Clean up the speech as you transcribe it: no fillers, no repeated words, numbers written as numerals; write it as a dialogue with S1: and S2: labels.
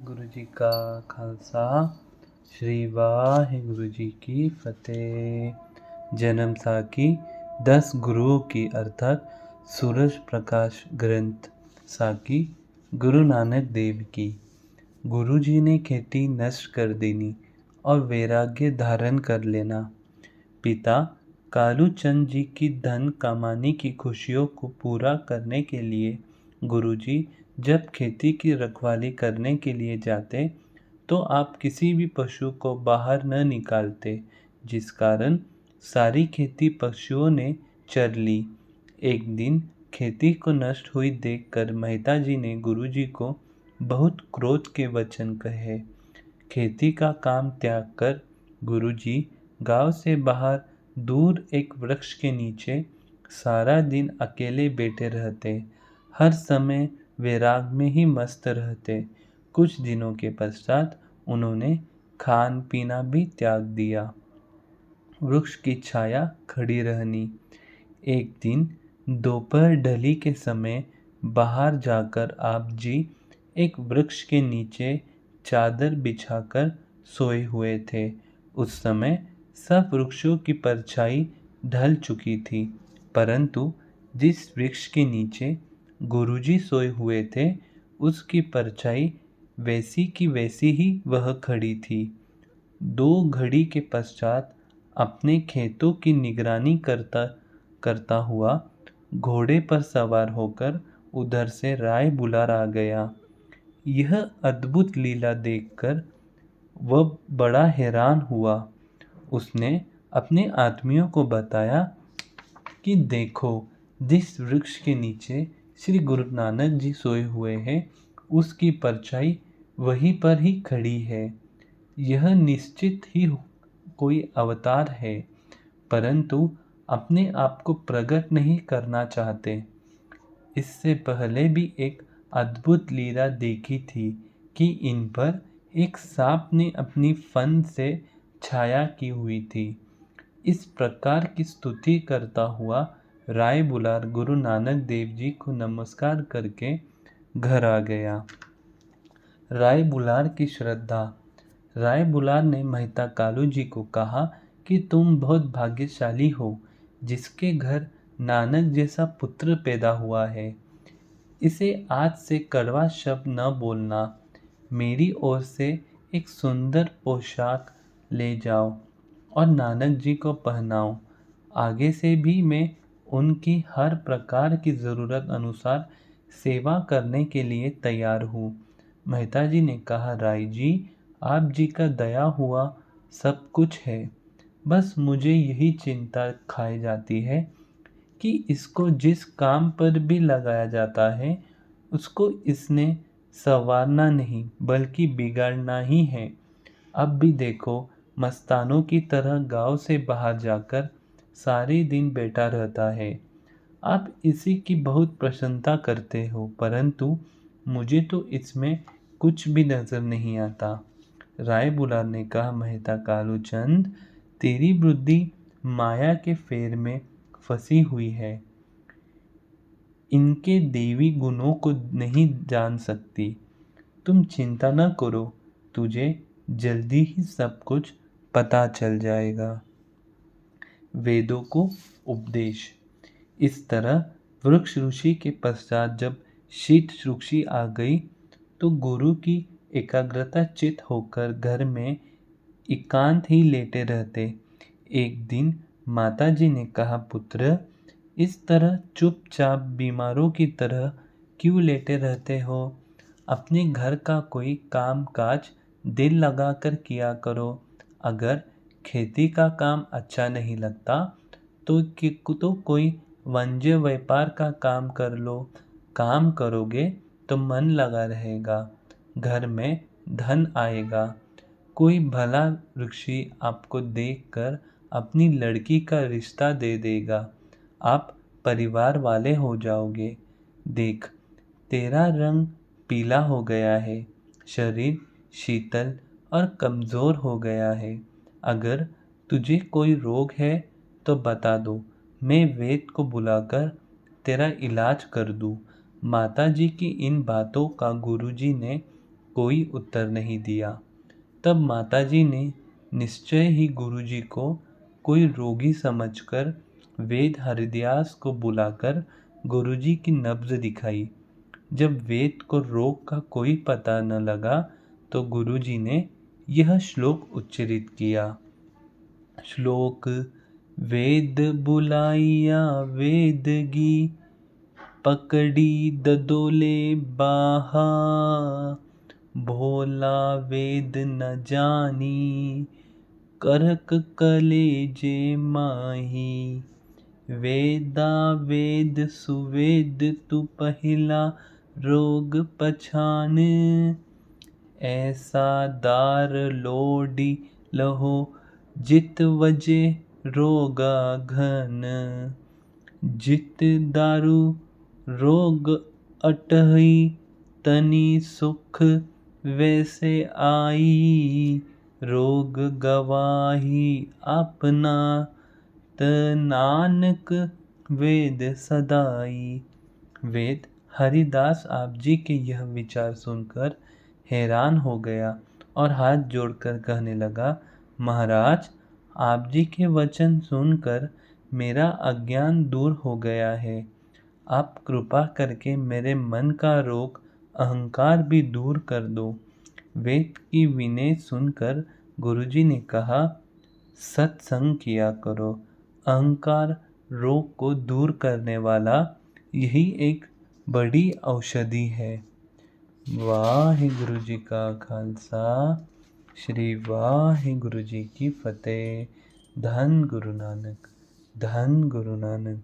S1: गुरु जी का खालसा श्री वाहिगुरु जी की फतेह। जन्म साखी 10 गुरुओं की अर्थात सूरज प्रकाश ग्रंथ साखी गुरु नानक देव की। गुरु जी ने खेती नष्ट कर देनी और वैराग्य धारण कर लेना। पिता कालूचंद जी की धन कमाने की खुशियों को पूरा करने के लिए गुरुजी जब खेती की रखवाली करने के लिए जाते तो आप किसी भी पशु को बाहर न निकालते, जिस कारण सारी खेती पशुओं ने चर ली। एक दिन खेती को नष्ट हुई देखकर मेहता जी ने गुरुजी को बहुत क्रोध के वचन कहे। खेती का काम त्याग कर गुरुजी गांव से बाहर दूर एक वृक्ष के नीचे सारा दिन अकेले बैठे रहते। हर समय वैराग में ही मस्त रहते। कुछ दिनों के पश्चात उन्होंने खान पीना भी त्याग दिया। वृक्ष की छाया खड़ी रहनी। एक दिन दोपहर ढली के समय बाहर जाकर आप जी एक वृक्ष के नीचे चादर बिछाकर सोए हुए थे। उस समय सब वृक्षों की परछाई ढल चुकी थी, परंतु जिस वृक्ष के नीचे गुरुजी सोए हुए थे उसकी परछाई वैसी की वैसी ही वह खड़ी थी। 2 घड़ी के पश्चात अपने खेतों की निगरानी करता करता हुआ घोड़े पर सवार होकर उधर से राय बुलार आ गया। यह अद्भुत लीला देखकर वह बड़ा हैरान हुआ। उसने अपने आदमियों को बताया कि देखो, जिस वृक्ष के नीचे श्री गुरु नानक जी सोए हुए हैं उसकी परछाई वहीं पर ही खड़ी है। यह निश्चित ही कोई अवतार है, परंतु अपने आप को प्रकट नहीं करना चाहते। इससे पहले भी एक अद्भुत लीला देखी थी कि इन पर एक सांप ने अपनी फन से छाया की हुई थी। इस प्रकार की स्तुति करता हुआ राय बुलार गुरु नानक देव जी को नमस्कार करके घर आ गया। राय बुलार की श्रद्धा। राय बुलार ने मेहता कालू जी को कहा कि तुम बहुत भाग्यशाली हो, जिसके घर नानक जैसा पुत्र पैदा हुआ है। इसे आज से कड़वा शब्द न बोलना। मेरी ओर से एक सुंदर पोशाक ले जाओ और नानक जी को पहनाओ। आगे से भी मैं उनकी हर प्रकार की ज़रूरत अनुसार सेवा करने के लिए तैयार हूँ। मेहता जी ने कहा, राय जी, आप जी का दया हुआ सब कुछ है, बस मुझे यही चिंता खाई जाती है कि इसको जिस काम पर भी लगाया जाता है उसको इसने संवारना नहीं बल्कि बिगाड़ना ही है। अब भी देखो, मस्तानों की तरह गांव से बाहर जाकर सारे दिन बैठा रहता है। आप इसी की बहुत प्रशंसा करते हो, परंतु मुझे तो इसमें कुछ भी नजर नहीं आता। राय बुलार ने कहा, मेहता कालूचंद, तेरी बुद्धि माया के फेर में फंसी हुई है, इनके देवी गुणों को नहीं जान सकती। तुम चिंता न करो, तुझे जल्दी ही सब कुछ पता चल जाएगा। वेदों को उपदेश। इस तरह वृक्ष ऋषि के पश्चात जब शीत ऋषि आ गई तो गुरु की एकाग्रता चित होकर घर में एकांत ही लेटे रहते। एक दिन माता जी ने कहा, पुत्र, इस तरह चुपचाप बीमारों की तरह क्यों लेटे रहते हो? अपने घर का कोई काम काज दिल लगाकर किया करो। अगर खेती का काम अच्छा नहीं लगता तो कोई वाणिज्य व्यापार का काम कर लो। काम करोगे तो मन लगा रहेगा, घर में धन आएगा। कोई भला ऋषि आपको देखकर अपनी लड़की का रिश्ता दे देगा, आप परिवार वाले हो जाओगे। देख, तेरा रंग पीला हो गया है, शरीर शीतल और कमज़ोर हो गया है। अगर तुझे कोई रोग है तो बता दो, मैं वैद्य को बुलाकर तेरा इलाज कर दूँ। माता जी की इन बातों का गुरुजी ने कोई उत्तर नहीं दिया। तब माताजी ने निश्चय ही गुरुजी को कोई रोगी समझकर वेद हरिदास को बुलाकर गुरुजी की नब्ज दिखाई। जब वेद को रोग का कोई पता न लगा तो गुरुजी ने यह श्लोक उच्चरित किया। श्लोक: वेद बुलाइया वेदगी, पकड़ी ददोले बाहा, भोला वेद न जानी, करक कलेजे माही। वेदा वेद सुवेद तु पहिला, रोग पछान, ऐसा दार लोडी लहो, जित वजे रोगा घन। जित दारु रोग अटही, तनि सुख वैसे आई। रोग गवाही अपना, त नानक वेद सदाई। वेद हरिदास आप जी के यह विचार सुनकर हैरान हो गया और हाथ जोड़कर कहने लगा, महाराज, आप जी के वचन सुनकर मेरा अज्ञान दूर हो गया है। आप कृपा करके मेरे मन का रोग अहंकार भी दूर कर दो। वेद की विनय सुनकर गुरुजी ने कहा, सत्संग किया करो। अहंकार रोग को दूर करने वाला यही एक बड़ी औषधि है। वाहिगुरु जी का खालसा, श्री वाहिगुरु जी की फतेह। धन गुरु नानक, धन गुरु नानक।